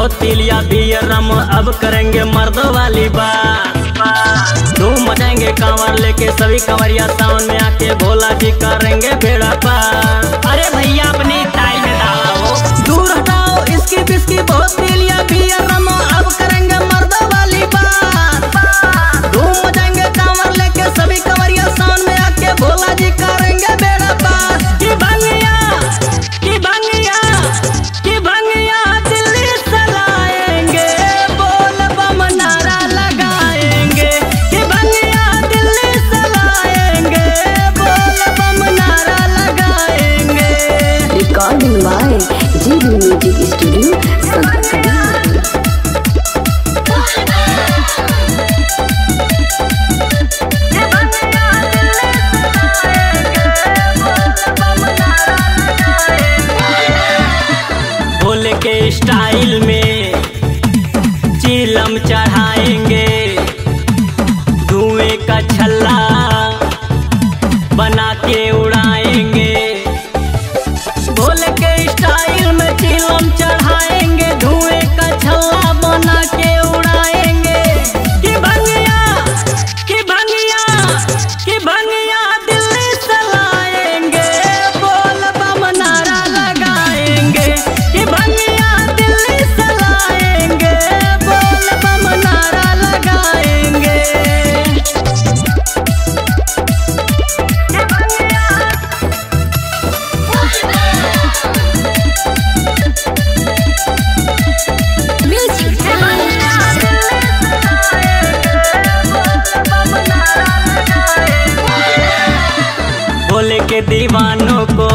बहुत पी लिया बियर रम, अब करेंगे मर्दों वाली बात। धूम मचाएंगे कांवर लेके सभी कंवरिया, सावन में आके भोला जी करेंगे बेड़ा पार। अरे भैया अपनी ताई में डालो, दूर हटाओ इसकी बिस्की, बहुत पी लिया बियर रम, अब करेंगे मर्दों वाली बात। धूम मचाएंगे कांवर लेके सभी कंवरिया, सावन में आके भोला जी करेंगे बेड़ा पार। की भंगिया की भंगिया की भंगिया दिल्ली चलाएंगे, बोल बम नारा लगाएंगे। की भंगिया दिल्ली चलाएंगे, बोल बम नारा लगाएंगे। Recording by GB music studio Sant Kabir. Bhole के स्टाइल में चीलम चढ़ाएंगे, धुएं का छल्ला बना के उड़ाएंगे। भोले के स्टाइल में चीलम चढ़ाएंगे, धुएं का छल्ला बना के उड़ाएंगे। की भंगिया की भंगिया की भंगिया दिल्ली चलाएंगे, बोल बम नारा लगाएंगे। की भंगिया दिल्ली चलाएंगे, बोल बम नारा लगाएंगे। भोले के दीवानों को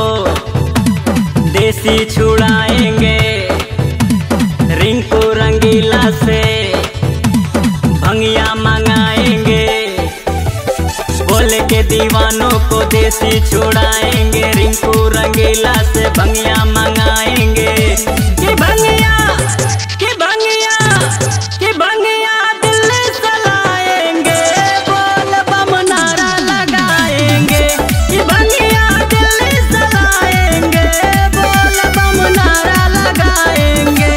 देसी छुड़ाएंगे, रिंकू रंगीला से भंगिया मंगाएंगे। भोले के दीवानों को देसी छुड़ाएंगे, रिंकू रंगीला से भंगिया मंगाएंगे। की भंगिया की भंगिया की भंगिया दिल्ली चलाएंगे, बोल बम नारा लगाएंगे। की भंगिया दिल्ली चलाएंगे, बोल बम नारा लगाएंगे।